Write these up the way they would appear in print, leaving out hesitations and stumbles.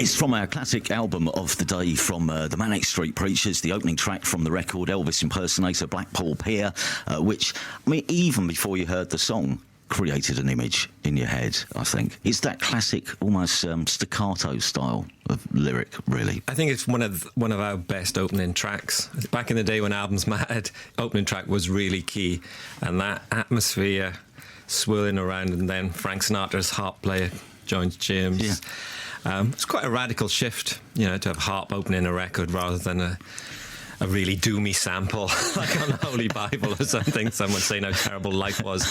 It's from our classic album of the day from the Manic Street Preachers, the opening track from the record, Elvis Impersonator, Blackpool Pier, which, I mean, even before you heard the song, created an image in your head, I think. It's that classic, almost staccato style of lyric, really. I think it's one of our best opening tracks. Back in the day when albums mattered, opening track was really key, and that atmosphere swirling around, and then Frank Sinatra's harp player joins James. Yeah. It's quite a radical shift, you know, to have harp opening a record rather than a really doomy sample like on the Holy Bible or something, someone saying how terrible life was.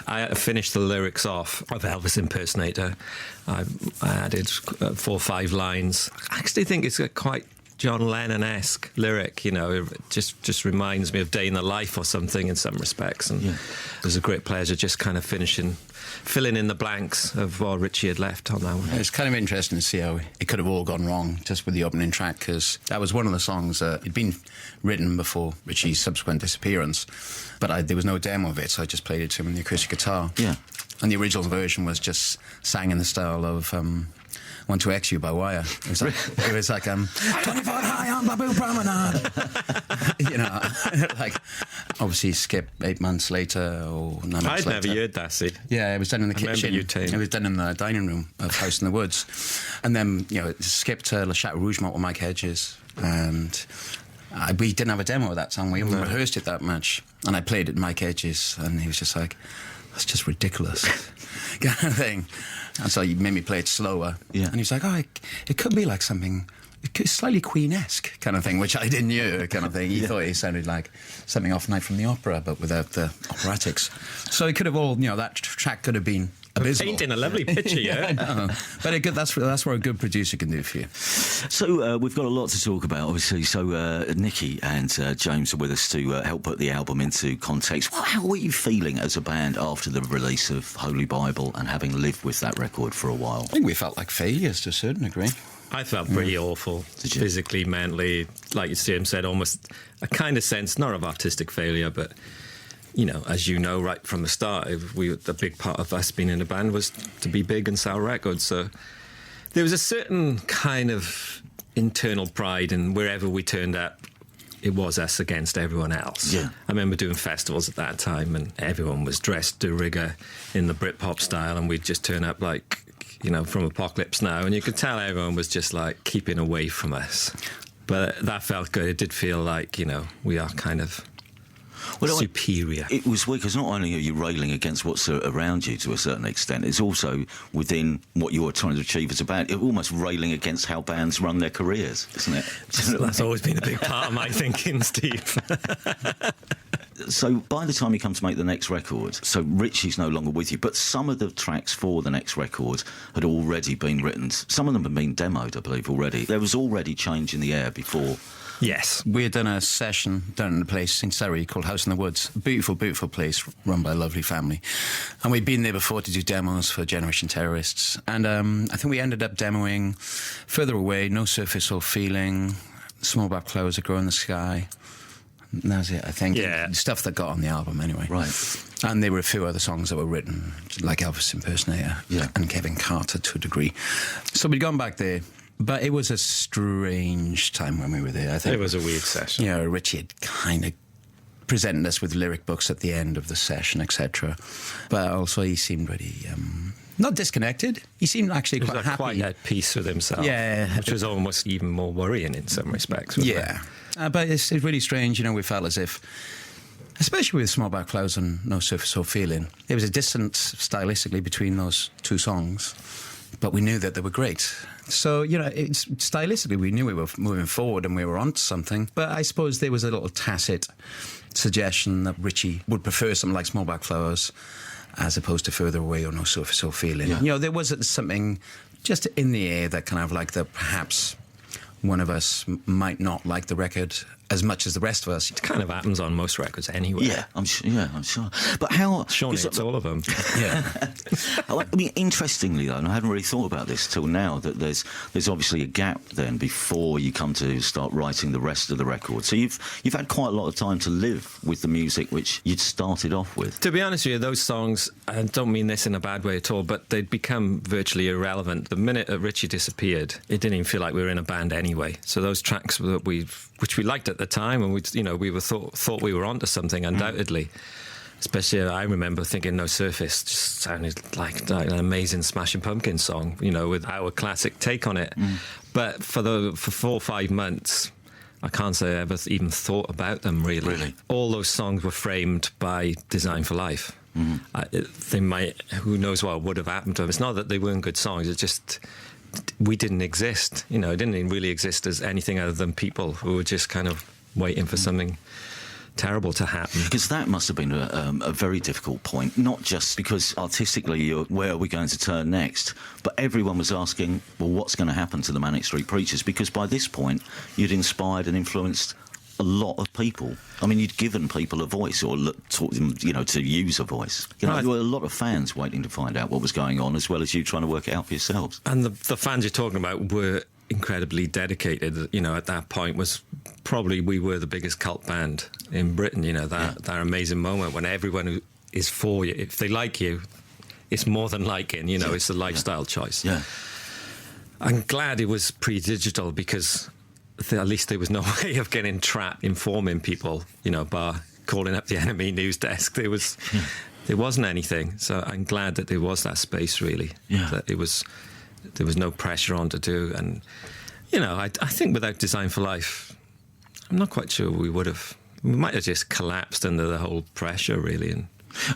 I finished the lyrics off of Elvis Impersonator. I added 4 or 5 lines. I actually think it's a quite John Lennon-esque lyric, you know. It just reminds me of Day in the Life or something in some respects, and it was a great pleasure just kind of filling in the blanks of what Richey had left on that one. It's kind of interesting to see how it could have all gone wrong just with the opening track, because that was one of the songs that had been written before Richey's subsequent disappearance, but there was no demo of it, so I just played it to him on the acoustic guitar. Yeah. And the original version was just sang in the style of 12XU by Wire. It was like 20 foot high on Babu Promenade. You know, like, obviously skip 8 months later or 9 months later. I'd never heard that, see. Yeah, it was done in the kitchen. It was done in the dining room of House in the Woods. And then, you know, it skipped to Le Chateau Rougemont with Mike Hedges. And we didn't have a demo of that song. We haven't rehearsed it that much. And I played it to Mike Hedges, and he was just like, that's just ridiculous. Kind of thing. And so he made me play it slower. Yeah. And he was like, oh, it could be like something, slightly Queen-esque kind of thing, which I didn't hear kind of thing. He thought it sounded like something off Night from the Opera, but without the operatics. So it could have all, you know, that track could have been abysmal. Painting a lovely picture, yeah. I know. But that's what a good producer can do for you. So we've got a lot to talk about, obviously. So Nicky and James are with us to help put the album into context. How were you feeling as a band after the release of Holy Bible and having lived with that record for a while? I think we felt like failures to a certain degree. I felt pretty awful, physically, mentally, like James said, almost a kind of sense, not of artistic failure, but, you know, as you know, right from the start, the big part of us being in a band was to be big and sell records. So there was a certain kind of internal pride in wherever we turned up, it was us against everyone else. Yeah. I remember doing festivals at that time, and everyone was dressed de rigueur in the Britpop style, and we'd just turn up like, you know, from Apocalypse Now, and you could tell everyone was just like keeping away from us. But that felt good. It did feel like, you know, we are kind of superior. It was weird because not only are you railing against what's around you to a certain extent, it's also within what you're trying to achieve as a band. It's almost railing against how bands run their careers, isn't it? That's always been a big part of my thinking, Steve. So by the time you come to make the next record, so Richey's no longer with you, but some of the tracks for the next record had already been written. Some of them had been demoed, I believe, already. There was already change in the air before. Yes. We had done a session down in a place in Surrey called House in the Woods. Beautiful, beautiful place run by a lovely family. And we'd been there before to do demos for Generation Terrorists. And I think we ended up demoing Further Away, No Surface or Feeling, Small Black Clouds That Grow in the Sky. And that's it, I think. Yeah. Stuff that got on the album anyway. Right. And there were a few other songs that were written, like Elvis Impersonator and Kevin Carter to a degree. So we'd gone back there. But it was a strange time when we were there, I think. It was a weird session. You know, Richey had kind of presented us with lyric books at the end of the session, etc. But also he seemed really... not disconnected. He seemed actually quite happy. Quite at peace with himself. Yeah. Which was almost even more worrying in some respects. Yeah. But it's really strange, you know, we felt as if, especially with Small Black Clouds and No Surface or Feeling, there was a distance stylistically between those two songs, but we knew that they were great. So, you know, stylistically we knew we were moving forward and we were onto something, but I suppose there was a little tacit suggestion that Richey would prefer something like Small Black Flowers as opposed to Further Away or No Surface or Feeling. Yeah. You know, there was something just in the air that kind of like that perhaps one of us might not like the record as much as the rest of us. It kind of happens on most records anyway. Yeah, I'm sure. But how... Sean hits all of them. Yeah. I mean, interestingly, though, and I hadn't really thought about this till now, that there's obviously a gap then before you come to start writing the rest of the record. So you've had quite a lot of time to live with the music which you'd started off with. To be honest with you, those songs, I don't mean this in a bad way at all, but they'd become virtually irrelevant. The minute that Richey disappeared, it didn't even feel like we were in a band anyway. So those tracks that which we liked at the time, and we were thought we were onto something undoubtedly. Especially, I remember thinking No Surface just sounded like an amazing Smashing Pumpkins song, with our classic take on it. But for 4 or 5 months, I can't say I ever even thought about them, really. Really? All those songs were framed by Design for Life. They might, who knows what would have happened to them. It's not that they weren't good songs, it's just we didn't exist. It didn't even really exist as anything other than people who were just kind of waiting for something terrible to happen. Because that must have been a very difficult point, not just because artistically where are we going to turn next, but everyone was asking, well, what's going to happen to the Manic Street Preachers? Because by this point, you'd inspired and influenced a lot of people. I mean, you'd given people a voice, or taught them, to use a voice. There were a lot of fans waiting to find out what was going on, as well as you trying to work it out for yourselves. And the fans you're talking about were incredibly dedicated. At that point we were the biggest cult band in Britain. That amazing moment when everyone who is for you, if they like you, it's more than liking. It's a lifestyle choice. Yeah. I'm glad it was pre-digital, because at least there was no way of getting trapped informing people. Bar calling up the enemy news desk. There wasn't anything. So I'm glad that there was that space. Really. Yeah. That there was no pressure on to do. And, I think without Design for Life, I'm not quite sure we would have. We might have just collapsed under the whole pressure, really.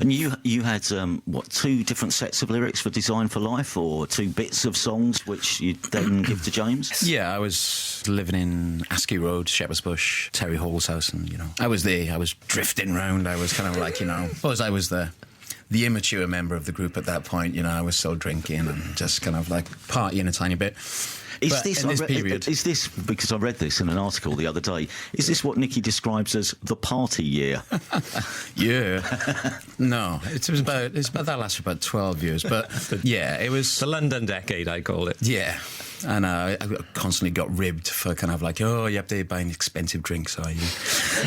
And you had, 2 different sets of lyrics for Design for Life, or 2 bits of songs which you'd then give to James? Yeah, I was living in Askew Road, Shepherd's Bush, Terry Hall's house, and, I was there. I was drifting round. I was kind of like, I was the immature member of the group at that point. I was still drinking and just kind of like partying a tiny bit. Is this, because I read this in an article the other day, is this what Nicky describes as the party year? Yeah. No, it was about that lasted about 12 years, but yeah, it was the London decade, I call it. Yeah. And I constantly got ribbed for kind of like, oh, you're up there buying expensive drinks, are you?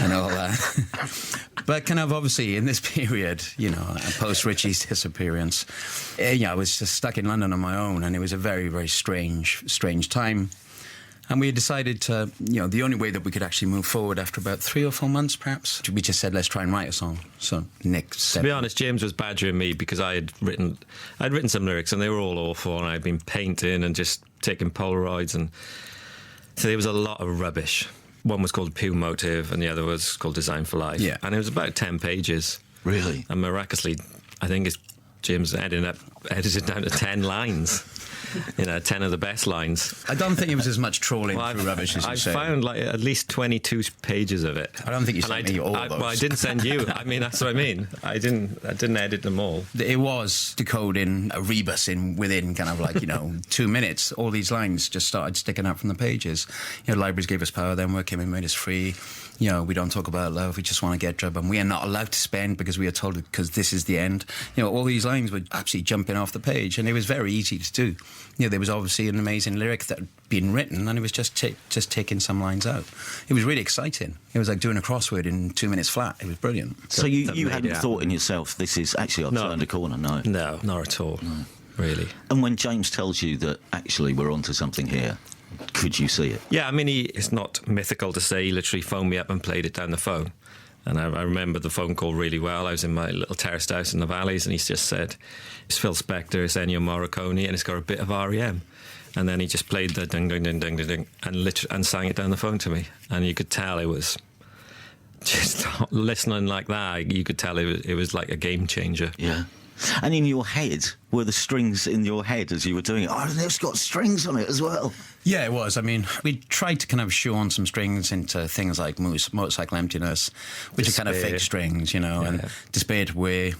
And all that. But kind of obviously in this period, post Richey's disappearance, I was just stuck in London on my own, and it was a very, very strange time. And we decided to, the only way that we could actually move forward after about 3 or 4 months, perhaps, we just said, let's try and write a song. So Nick said... To be honest, James was badgering me because I'd written some lyrics and they were all awful, and I'd been painting and just taking Polaroids, and so there was a lot of rubbish. One was called Pew Motive and the other was called Design for Life. Yeah. And it was about 10 pages. Really? And miraculously, I think James edited down to 10 lines. 10 of the best lines. I don't think it was as much trawling through rubbish as you say. I found at least 22 pages of it. I don't think you sent me all those. Well, I didn't send you. That's what I mean. I didn't edit them all. It was decoding a rebus within kind of like, 2 minutes. All these lines just started sticking out from the pages. Libraries gave us power, then work came and made us free. We don't talk about love, we just want to get drunk, and we are not allowed to spend because we are told because this is the end. All these lines were absolutely jumping off the page, and it was very easy to do. There was obviously an amazing lyric that had been written, and it was just taking some lines out. It was really exciting. It was like doing a crossword in 2 minutes flat. It was brilliant. So you hadn't thought in yourself, this is actually, I've turned a corner? No. No, not at all. No. Really. And when James tells you that actually we're onto something here, could you see it? Yeah, it's not mythical to say he literally phoned me up and played it down the phone. And I remember the phone call really well. I was in my little terraced house in the Valleys, and he just said, it's Phil Spector, it's Ennio Morricone, and it's got a bit of REM. And then he just played the ding, ding, ding, ding, ding, ding, and sang it down the phone to me. And you could tell it was just listening like that. You could tell it was like a game changer. Yeah. And in your head, were the strings in your head as you were doing it? Oh, it's got strings on it as well. Yeah, it was. We tried to kind of shoe on some strings into things like Motorcycle Emptiness, which Despair. are kind of fake strings, and Despair to Way.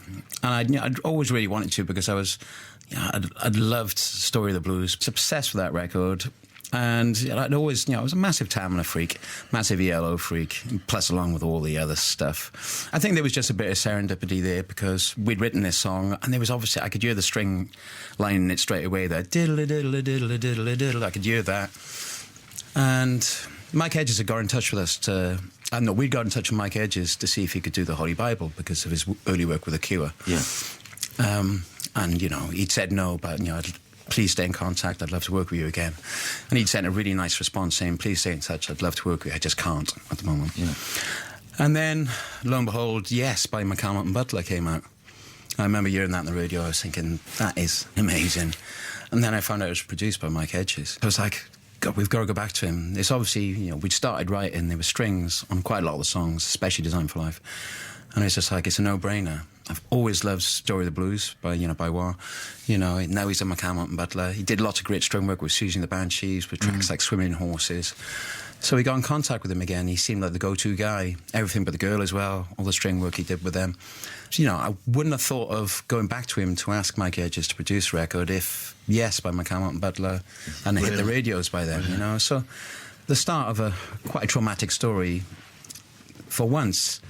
And I'd always really wanted to, because I'd loved Story of the Blues. I was obsessed with that record. And I'd always, I was a massive Tamla freak, massive ELO freak, plus along with all the other stuff. I think there was just a bit of serendipity there because we'd written this song, and there was obviously, I could hear the string line in it straight away there. Diddle, diddle, diddle, diddle, diddle. I could hear that. And Mike Hedges had got in touch with us we'd got in touch with Mike Hedges to see if he could do the Holy Bible because of his early work with The Cure. Yeah. And, he'd said no, but, please stay in contact, I'd love to work with you again. And he'd sent a really nice response saying, please stay in touch, I'd love to work with you, I just can't at the moment. Yeah. And then, lo and behold, Yes by McCalmont and Butler came out. I remember hearing that on the radio, I was thinking, that is amazing. And then I found out it was produced by Mike Hedges. I was like, God, we've got to go back to him. It's obviously, we'd started writing, there were strings on quite a lot of the songs, especially Designed for Life. And it's just like, it's a no-brainer. I've always loved Story of the Blues by War. Now he's on McCalmont and Butler. He did lots of great string work with Susie and the Banshees, with tracks like Swimming in Horses. So we got in contact with him again. He seemed like the go-to guy. Everything But the Girl as well, all the string work he did with them. So, I wouldn't have thought of going back to him to ask Mike Hedges to produce a record if Yes by McCalmont and Butler and hit the radios by then, So the start of quite a traumatic story. For once,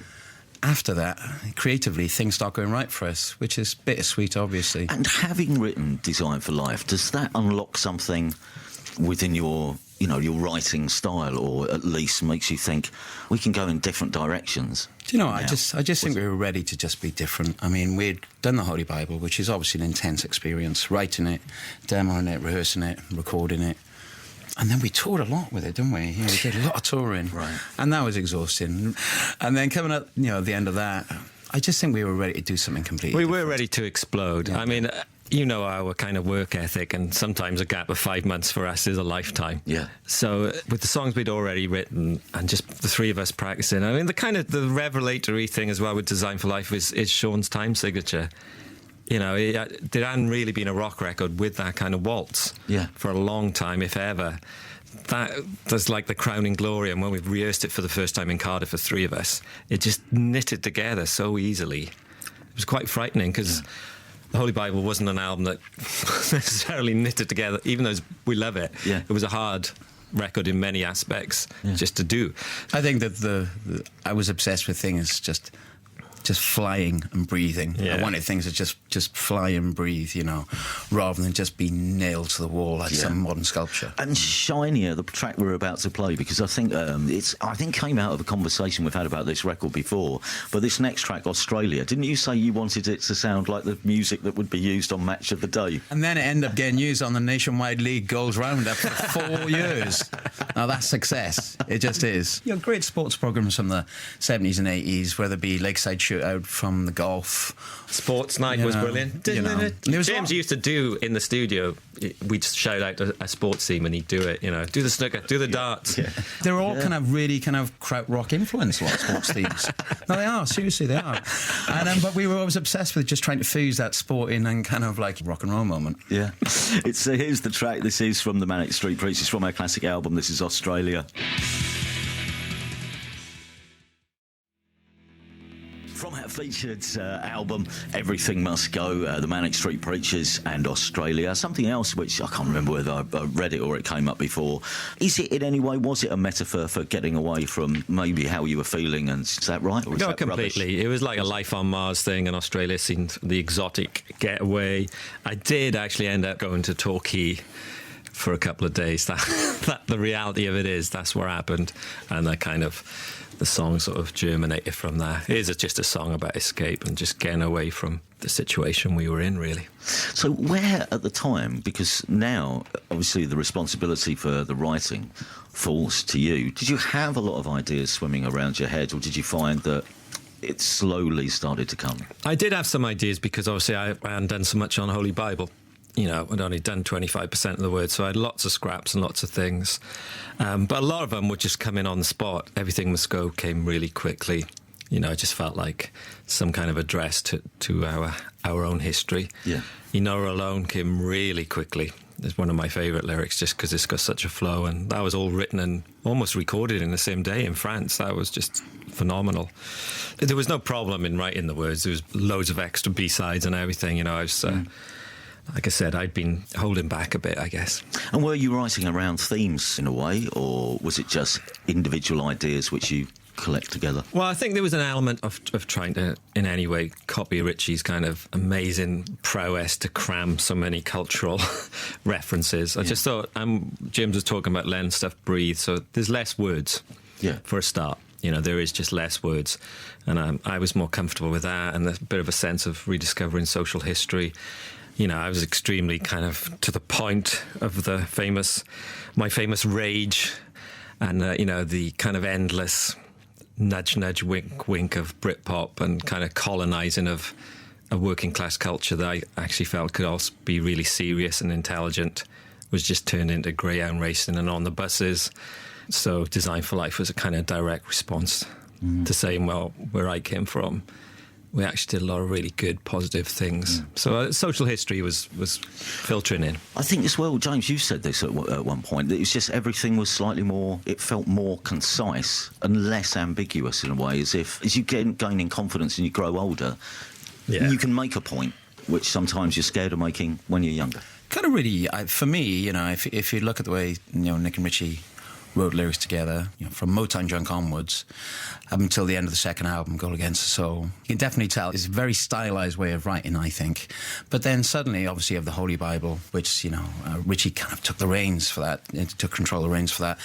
after that, creatively, things start going right for us, which is bittersweet, obviously. And having written Design for Life, does that unlock something within your writing style, or at least makes you think we can go in different directions? Do you know, I just think we were ready to just be different. I mean, we'd done the Holy Bible, which is obviously an intense experience, writing it, demoing it, rehearsing it, recording it. And then we toured a lot with it, didn't we? We did a lot of touring. Right. And that was exhausting. And then coming at, the end of that, I just think we were ready to do something completely different. We were ready to explode. Yeah. I mean, our kind of work ethic, and sometimes a gap of 5 months for us is a lifetime. Yeah. So with the songs we'd already written and just the three of us practicing, I mean, the revelatory thing as well with Design for Life is Sean's time signature. There hadn't really been a rock record with that kind of waltz for a long time, if ever. That's like the crowning glory, and when we've rehearsed it for the first time in Cardiff for three of us, it just knitted together so easily. It was quite frightening because the Holy Bible wasn't an album that necessarily knitted together, even though we love it. Yeah. It was a hard record in many aspects just to do. I think that I was obsessed with things just flying and breathing. Yeah. I wanted things to just fly and breathe, rather than just be nailed to the wall like some modern sculpture. And Shinier, the track we're about to play, because I think came out of a conversation we've had about this record before, but this next track, Australia, didn't you say you wanted it to sound like the music that would be used on Match of the Day? And then it ended up getting used on the Nationwide League Goals Roundup for 4 years. Now that's success. It just is. Great sports programmes from the 70s and 80s, whether it be Lakeside Shootout from the golf. Sports Night was brilliant. James used to do in the studio, we'd shout out a sports theme and he'd do it, do the snooker, do the darts. Yeah. They're all kind of really kind of krautrock influence, a lot of sports themes. No, they are, seriously, they are. And but we were always obsessed with just trying to fuse that sport in and kind of like rock and roll moment. Yeah. Here's the track. This is from the Manic Street Preachers, from our classic album. This is Australia. From our featured album, Everything Must Go, the Manic Street Preachers and Australia. Something else which I can't remember whether I read it or it came up before. Is it in any way, was it a metaphor for getting away from maybe how you were feeling? And is that right? Or is that completely. Rubbish? It was like a life on Mars thing, and Australia seemed the exotic getaway. I did actually end up going to Torquay for a couple of days. That the reality of it is that's what happened, and the song sort of germinated from there. It is just a song about escape and just getting away from the situation we were in, really. So where at the time, because now obviously the responsibility for the writing falls to you, did you have a lot of ideas swimming around your head, or did you find that it slowly started to come? I did have some ideas because obviously I hadn't done so much on Holy Bible. I'd only done 25% of the words, so I had lots of scraps and lots of things. But a lot of them would just come in on the spot. Everything Must Go came really quickly. I just felt like some kind of address to our own history. Yeah. Enola Alone came really quickly. It's one of my favourite lyrics just because it's got such a flow, and that was all written and almost recorded in the same day in France. That was just phenomenal. There was no problem in writing the words. There was loads of extra B-sides and everything. like I said, I'd been holding back a bit, I guess. And were you writing around themes in a way, or was it just individual ideas which you collect together? Well, I think there was an element of trying to, in any way, copy Richey's kind of amazing prowess to cram so many cultural references. I just thought, James was talking about letting stuff breathe, so there's less words for a start. You know, there is just less words. And I was more comfortable with that, and a bit of a sense of rediscovering social history. You know, I was extremely kind of to the point of my famous rage and, you know, the kind of endless nudge, nudge, wink, wink of Britpop and kind of colonising of a working class culture that I actually felt could also be really serious and intelligent, was just turned into greyhound racing and on the buses. So Design for Life was a kind of direct response to saying, well, where I came from, we actually did a lot of really good, positive things. So social history was filtering in. I think as well, James, you said this at one point, that it was just everything was slightly more, it felt more concise and less ambiguous in a way, as you gain in confidence and you grow older, you can make a point, which sometimes you're scared of making when you're younger. Kind of really, for me, you know, if you look at the way, you know, Nick and Richey wrote lyrics together, you know, from Motown Junk onwards, up until the end of the second album, Goal Against the Soul. You can definitely tell it's a very stylized way of writing, I think. But then suddenly, obviously, you have the Holy Bible, which, you know, Richey kind of took the reins for that, took control of the reins for that.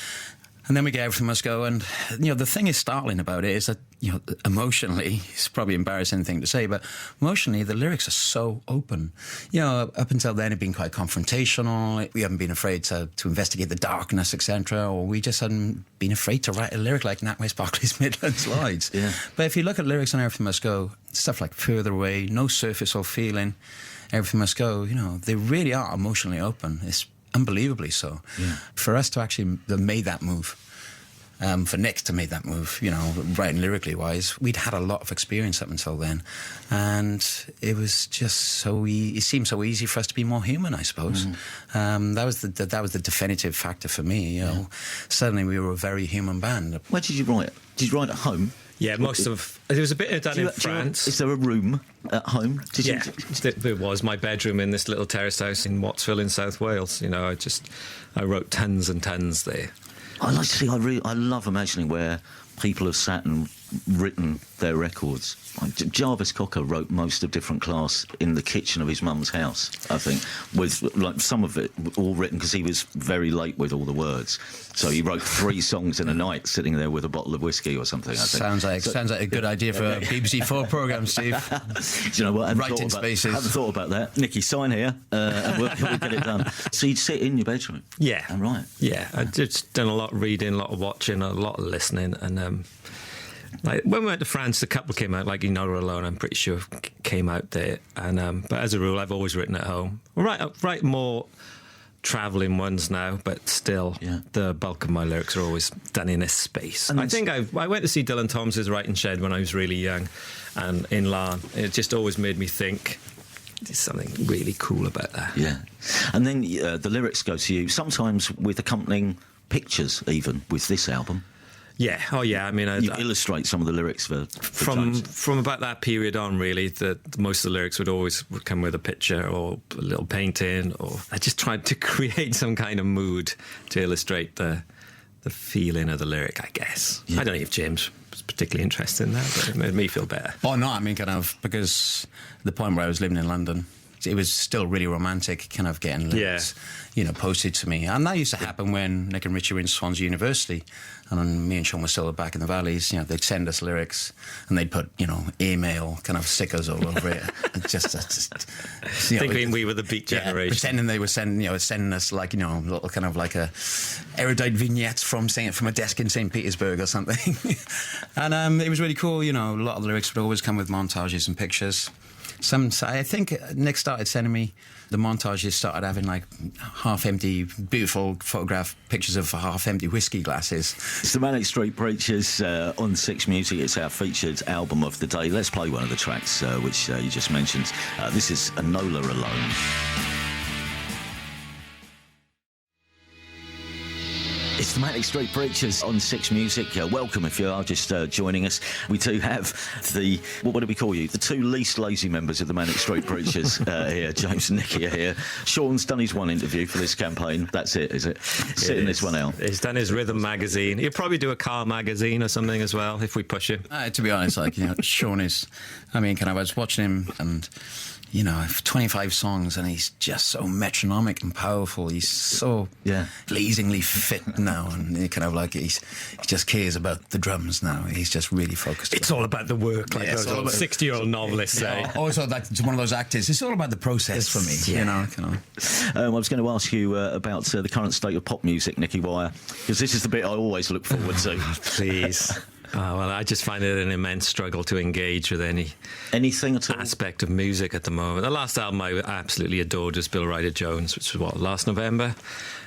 And then we get Everything Must Go. And, you know, the thing is startling about it is that, you know, emotionally, it's probably an embarrassing thing to say, but emotionally, the lyrics are so open. You know, up until then, it'd been quite confrontational. We haven't been afraid to investigate the darkness, etc., or we just hadn't been afraid to write a lyric like NatWest Barclays Midlands Lloyds. Yeah. But if you look at lyrics on Everything Must Go, stuff like Further Away, No Surface or Feeling, Everything Must Go, you know, they really are emotionally open. It's unbelievably so. Yeah. For us to actually have made that move, for Nick to make that move, you know, writing lyrically wise, we'd had a lot of experience up until then, and it was just so it seemed so easy for us to be more human, I suppose. That was the definitive factor for me. You know, suddenly we were a very human band. Where did you write? Did you write at home? Yeah, most of there was a bit done in France. Is there a room at home? There was my bedroom in this little terraced house in Wattsville in South Wales. You know, I wrote tons and tons there. I love imagining where people have sat and written their records. Like Jarvis Cocker wrote most of Different Class in the kitchen of his mum's house, I think, with like some of it all written because he was very late with all the words. So he wrote 3 songs in a night, sitting there with a bottle of whiskey or something. I think. Sounds like a good idea for a BBC4 programme, Steve. Do you know what? Writing spaces. I haven't thought about that. Nicky, sign here, and we'll get it done. So you'd sit in your bedroom. Yeah, I'm right. Yeah, I've just done a lot of reading, a lot of watching, a lot of listening, and. Like when we went to France, a couple came out, like You Know We're Alone, I'm pretty sure came out there. And but as a rule, I've always written at home. Write more travelling ones now, but still, the bulk of my lyrics are always done in a space. And I think I went to see Dylan Thomas's Writing Shed when I was really young, and in Larne. It just always made me think there's something really cool about that. Yeah, and then the lyrics go to you sometimes with accompanying pictures, even with this album. Yeah. Oh, yeah. I mean, you illustrate some of the lyrics from about that period on. Really, that most of the lyrics would come with a picture or a little painting, or I just tried to create some kind of mood to illustrate the feeling of the lyric, I guess. Yeah. I don't know if James was particularly interested in that, but it made me feel better. Oh no, I mean, kind of because the point where I was living in London, it was still really romantic, kind of getting lyrics, you know, posted to me. And that used to happen when Nick and Richey were in Swansea University, and me and Sean were still back in the valleys. You know, they'd send us lyrics, and they'd put, you know, email kind of stickers all over it. just you know, thinking we were the Beat generation, pretending they were sending us like, you know, little kind of like a erudite vignettes from a desk in St. Petersburg or something. And it was really cool. You know, a lot of the lyrics would always come with montages and pictures. I think Nick started sending me the montages, started having like half-empty, beautiful photograph pictures of half-empty whiskey glasses. It's the Manic Street Preachers on Six Music. It's our featured album of the day. Let's play one of the tracks which you just mentioned. This is Enola Alone. It's the Manic Street Preachers on Six Music. Welcome if you are just joining us. We do have the, what do we call you? The two least lazy members of the Manic Street Preachers here. James and Nicky are here. Sean's done his one interview for this campaign. That's it, is it? Sitting this one out. He's done his rhythm magazine. He'll probably do a car magazine or something as well if we push him. To be honest, Sean is, I was watching him and, 25 songs, and he's just so metronomic and powerful. He's so blazingly fit now, and he he just cares about the drums now. He's just really focused. It's all about the work, like those old 60-year-old novelists say. Also, like one of those actors. It's all about the process for me. I was going to ask you about the current state of pop music, Nicky Wire, because this is the bit I always look forward to. Please. Well, I just find it an immense struggle to engage with anything at all aspect of music at the moment. The last album I absolutely adored was Bill Ryder Jones, which was last November.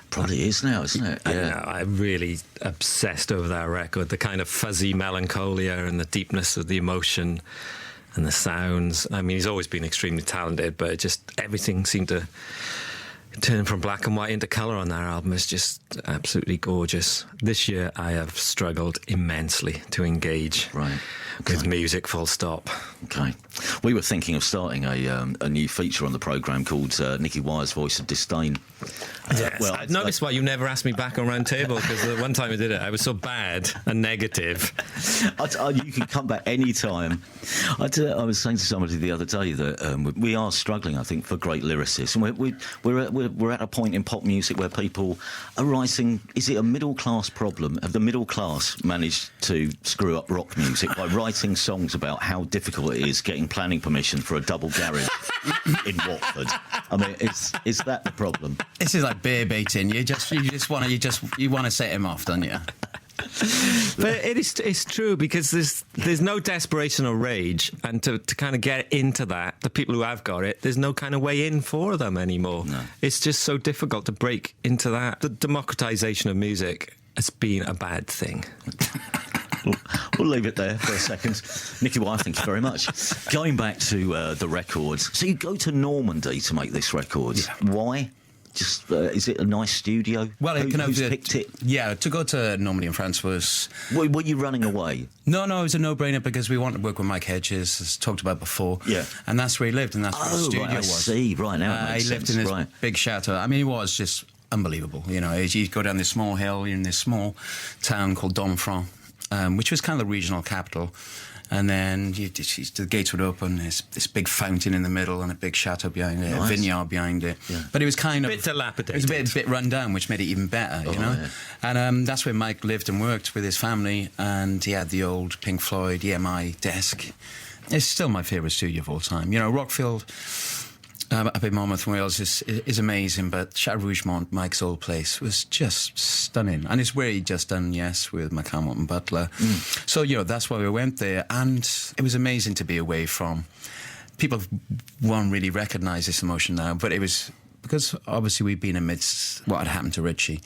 Probably is now, isn't it? Yeah, I'm really obsessed over that record. The kind of fuzzy melancholia and the deepness of the emotion and the sounds. I mean, he's always been extremely talented, but everything seemed to turn from black and white into colour on that album. Is just absolutely gorgeous. This year I have struggled immensely to engage with music, full stop. Okay. We were thinking of starting a new feature on the programme called Nicky Wire's Voice of Disdain. Yes. Well, I noticed why you never asked me back on Round Table, because the one time I did it, I was so bad and negative. You can come back any time. I was saying to somebody the other day that we are struggling, I think, for great lyricists. And we're at a point in pop music where people are writing. Is it a middle class problem? Have the middle class managed to screw up rock music by writing songs about how difficult it is getting planning permission for a double garage in Watford? I mean, is that the problem? This is like beer baiting. You want to set him off, don't you? But it's true, because there's no desperation or rage, and to kind of get into that, the people who have got it, there's no kind of way in for them anymore. No. It's just so difficult to break into that. The democratization of music has been a bad thing. We'll leave it there for a second. Nicky Wire, thank you very much. Going back to the records, so you go to Normandy to make this record. Yeah. Why? Just is it a nice studio? Well, who's picked it? Yeah, to go to Normandy in France was... Were you running away? No, it was a no-brainer, because we wanted to work with Mike Hedges, as talked about before. Yeah. And that's where he lived, and that's where the studio was. I see. Right, now it makes he lived sense. in this big chateau. I mean, it was just unbelievable. You go down this small hill, you're in this small town called Domfront, which was kind of the regional capital. And then the gates would open, there's this big fountain in the middle and a big chateau behind it, a vineyard behind it. Yeah. But it was kind of... bit dilapidated. It was a bit run down, which made it even better, you know? Yeah. And that's where Mike lived and worked with his family, and he had the old Pink Floyd EMI desk. It's still my favourite studio of all time. Rockfield... up in Monmouth, Wales, is amazing, but Chateau Rougemont, Mike's old place, was just stunning. And it's where he'd just done Yes with McCalmont and Butler. So, that's why we went there. And it was amazing to be away from... People won't really recognise this emotion now, but it was... Because, obviously, we've been amidst what had happened to Richey.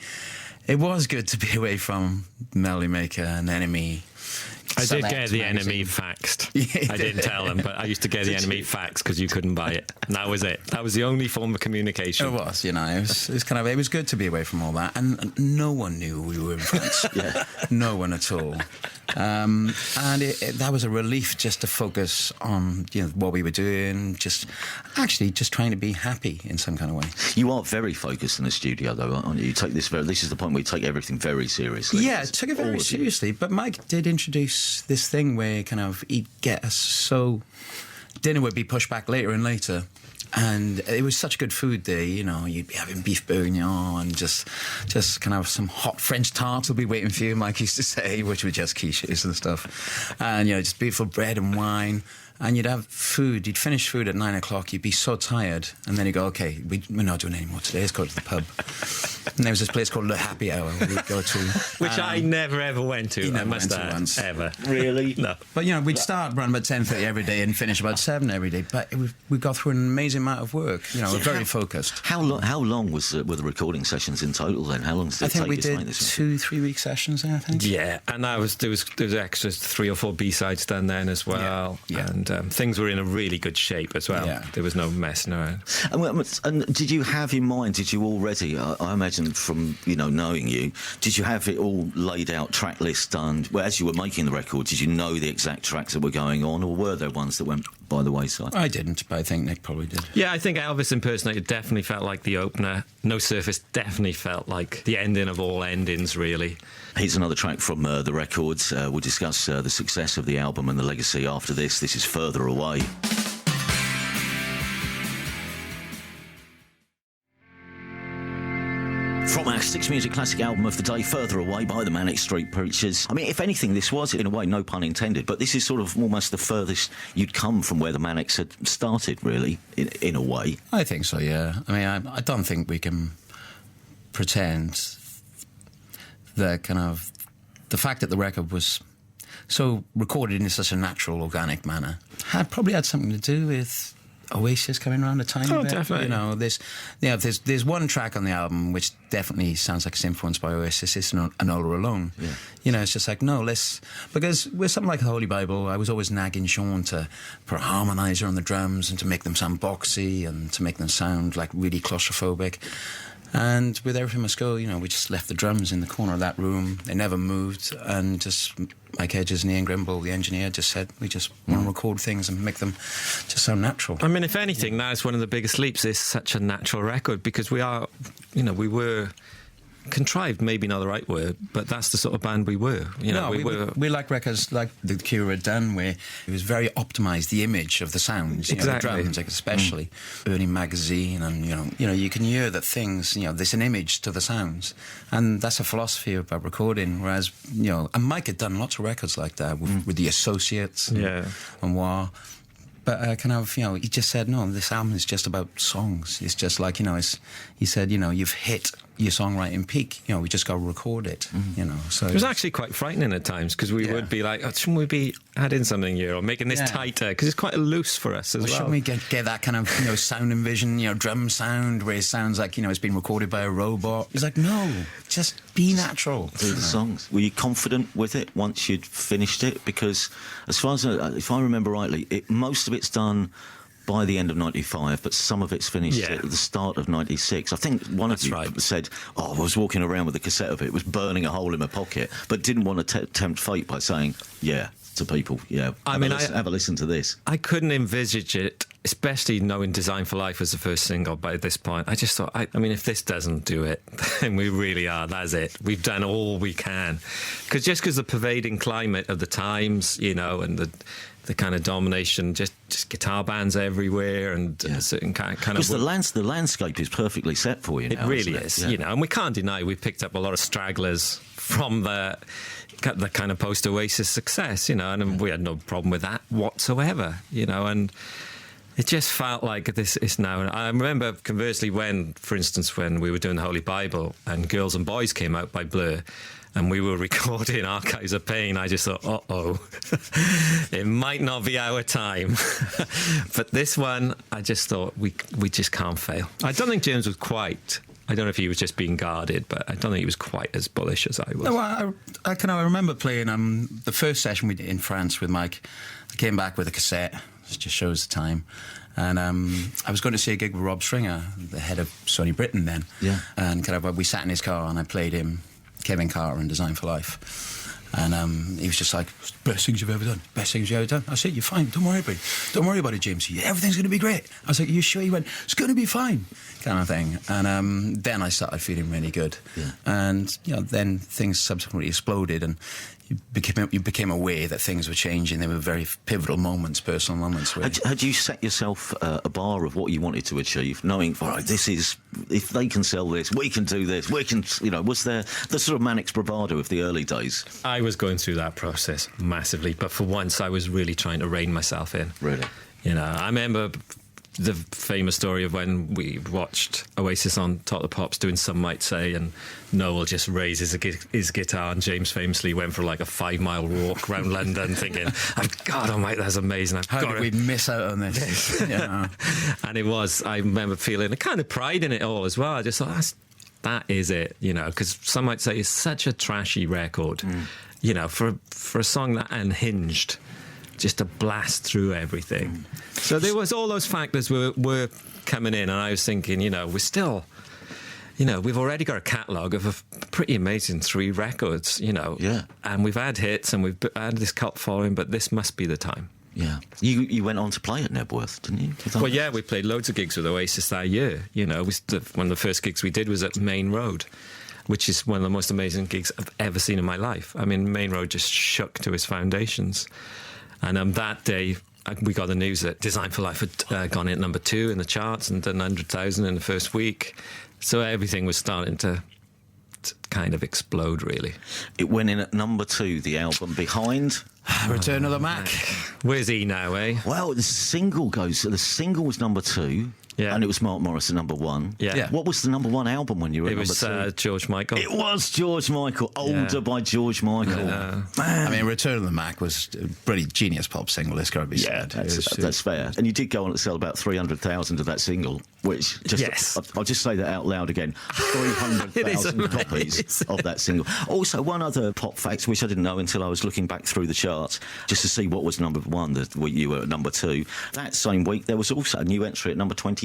It was good to be away from Melody Maker and Enemy... I did get the Enemy faxed. I didn't tell them, but I used to get the Enemy faxed because you couldn't buy it. And that was it. That was the only form of communication. It was, it was good to be away from all that, and no one knew we were in France. No one at all. And that was a relief, just to focus on what we were doing, just trying to be happy in some kind of way. You are very focused in the studio, though, aren't you? You take this is the point where you take everything very seriously. Yeah, I took it very seriously. But Mike did introduce this thing where he'd get us so... Dinner would be pushed back later and later. And it was such good food there, you'd be having beef bourguignon and just kind of some hot French tarts will be waiting for you, Mike used to say, which were just quiches and stuff. And, just beautiful bread and wine. And you'd have food, you'd finish food at 9 o'clock, you'd be so tired, and then you go, okay, we're not doing any more today, let's go to the pub. And there was this place called The Happy Hour we'd go to. Which I never ever went to, I must add. Once. Ever. Really? No. But, we'd start around about 10:30 every day and finish about 7 every day, but we got through an amazing amount of work, we're very focused. How long were the recording sessions in total then? How long did it take you to make this? I think we did 2-3 week sessions there, I think. Yeah, and there was extras 3 or 4 B-sides done then as well. Yeah. And and things were in a really good shape as well. Yeah. There was no messing around. And did you have in mind, did you already, I imagine from, knowing you, did you have it all laid out, track list done? Well, as you were making the record, did you know the exact tracks that were going on, or were there ones that went by the wayside? I didn't, but I think Nick probably did. Yeah, I think Elvis Impersonator definitely felt like the opener. No Surface definitely felt like the ending of all endings, really. Here's another track from the records. We'll discuss the success of the album and the legacy after this. This is Further Away. From our Six Music Classic album of the day, Further Away by the Manic Street Preachers. I mean, if anything, this was, in a way, no pun intended, but this is sort of almost the furthest you'd come from where the Manics had started, really, in a way. I think so, yeah. I mean, I don't think we can pretend that the fact that the record was so recorded in such a natural, organic manner probably had something to do with Oasis coming around a tiny bit. Definitely. There's one track on the album which definitely sounds like it's influenced by Oasis. It's Enola Alone. Yeah. It's just like, because with something like the Holy Bible, I was always nagging Sean to put a harmonizer on the drums and to make them sound boxy and to make them sound like really claustrophobic. And with Everything Must Go, we just left the drums in the corner of that room. They never moved. And just Mike Hedges and Ian Grimble, the engineer, just said, we just want to record things and make them just sound natural. I mean, if anything, that's one of the biggest leaps. It's such a natural record because we are, we were contrived, maybe not the right word, but that's the sort of band we were. We like records like The Cure had done, where it was very optimised, the image of the sounds, exactly. The drums especially. Burning Magazine, and you can hear that things, there's an image to the sounds, and that's a philosophy about recording. Whereas, and Mike had done lots of records like that with the Associates and War. But he just said, no, this album is just about songs. It's just like, he said, you've hit your songwriting peak. We just got to record it, So it was actually quite frightening at times because we would be like, shouldn't we be adding something here or making this tighter? Because it's quite loose for us as well. Shouldn't we get that kind of, sound and vision, drum sound where it sounds like, it's been recorded by a robot? He's like, no, just be natural. Do the songs. Were you confident with it once you'd finished it? Because as far as, if I remember rightly, most of it's done by the end of 95, but some of it's finished at the start of 96. I think one of you said, I was walking around with a cassette of it, was burning a hole in my pocket, but didn't want to tempt fate by saying, to people, have a listen to this. I couldn't envisage it, especially knowing Design for Life was the first single by this point. I just thought, if this doesn't do it, then we really are, that's it. We've done all we can. Because the pervading climate of the times, and the kind of domination, just guitar bands everywhere, and a certain kind of... Because the landscape is perfectly set for you now. It really is, and we can't deny we picked up a lot of stragglers from the kind of post-Oasis success, and we had no problem with that whatsoever, and it just felt like this is now... I remember, conversely, when we were doing the Holy Bible and Girls and Boys came out by Blur, and we were recording Archives of Pain, I just thought, it might not be our time. But this one, I just thought, we just can't fail. I don't think James was quite... I don't know if he was just being guarded, but I don't think he was quite as bullish as I was. No, I remember playing the first session we did in France with Mike. I came back with a cassette, which just shows the time. And I was going to see a gig with Rob Stringer, the head of Sony Britain then. Yeah. And we sat in his car and I played him Kevin Carter and Design for Life. And he was just like, best things you've ever done. Best things you've ever done. I said, you're fine. Don't worry about it. Don't worry about it, James. Everything's going to be great. I was like, you sure? He went, it's going to be fine. Kind of thing. And then I started feeling really good. Yeah. And, then things subsequently exploded and you became aware that things were changing. There were very pivotal moments, personal moments. Really. Had you set yourself a bar of what you wanted to achieve, knowing, all right, this is, if they can sell this, we can do this, we can, was there the sort of Manic's bravado of the early days? I was going through that process massively, but for once I was really trying to rein myself in. Really? I remember the famous story of when we watched Oasis on Top of the Pops doing Some Might Say, and Noel just raised his guitar, and James famously went for like a 5-mile walk around London thinking, God almighty, that's amazing. How did we miss out on this? And it was, I remember feeling a kind of pride in it all as well. I just thought, that is it, because Some Might Say is such a trashy record, for a song that unhinged, just to blast through everything. So there was all those factors were coming in, and I was thinking, we're still, we've already got a catalogue of a pretty amazing 3 records, Yeah. and we've had hits and we've had this cult following, but this must be the time. Yeah. You went on to play at Nebworth, didn't you? Well, yeah, we played loads of gigs with Oasis that year. One of the first gigs we did was at Main Road, which is one of the most amazing gigs I've ever seen in my life. I mean, Main Road just shook to its foundations. And that day, we got the news that Design for Life had gone in at number 2 in the charts and done 100,000 in the first week. So everything was starting to kind of explode, really. It went in at number 2, the album behind... Return of the Lamacq. Where's he now, eh? Well, the single was number 2. Yeah. And it was Mark Morris at number 1. Yeah. What was the number 1 album when you were at number 2? It was George Michael. It was George Michael. Older by George Michael. Yeah. Man. I mean, Return of the Lamacq was a pretty genius pop single, it's got to be said. That's fair. And you did go on to sell about 300,000 of that single, which, I'll just say that out loud again, 300,000 copies of that single. Also, one other pop fact, which I didn't know until I was looking back through the charts, just to see what was number 1, that you were at number 2. That same week, there was also a new entry at number 23,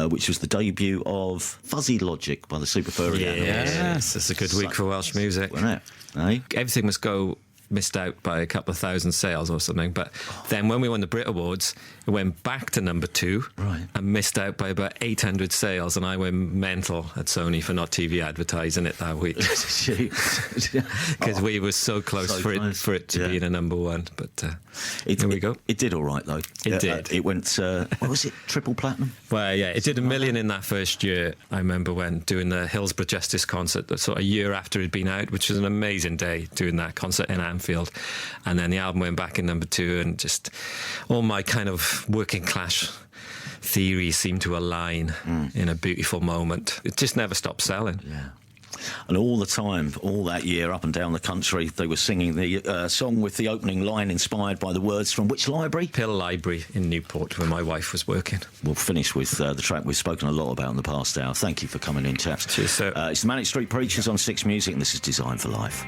which was the debut of Fuzzy Logic by the Super Furry Animals. Yes, it's a good week for Welsh music. Wasn't it? Eh? Everything must go missed out by a couple of thousand sales or something, but then when we won the Brit Awards, it went back to number 2 and missed out by about 800 sales, and I went mental at Sony for not TV advertising it that week because we were so close for it to be in a number 1. But here we go. It did all right though. It did. It went. What was it? Triple platinum. Well, yeah, it did $1 million in that first year. I remember when doing the Hillsborough Justice concert, sort of a year after it'd been out, which was an amazing day doing that concert in Anfield. And then the album went back in number 2, and just all my kind of working class theories seemed to align in a beautiful moment. It just never stopped selling. Yeah. And all the time, all that year, up and down the country, they were singing the song with the opening line inspired by the words from which library? Pill Library in Newport, where my wife was working. We'll finish with the track we've spoken a lot about in the past hour. Thank you for coming in, chaps. Cheers, sir. It's the Manic Street Preachers on 6 Music, and this is Design for Life.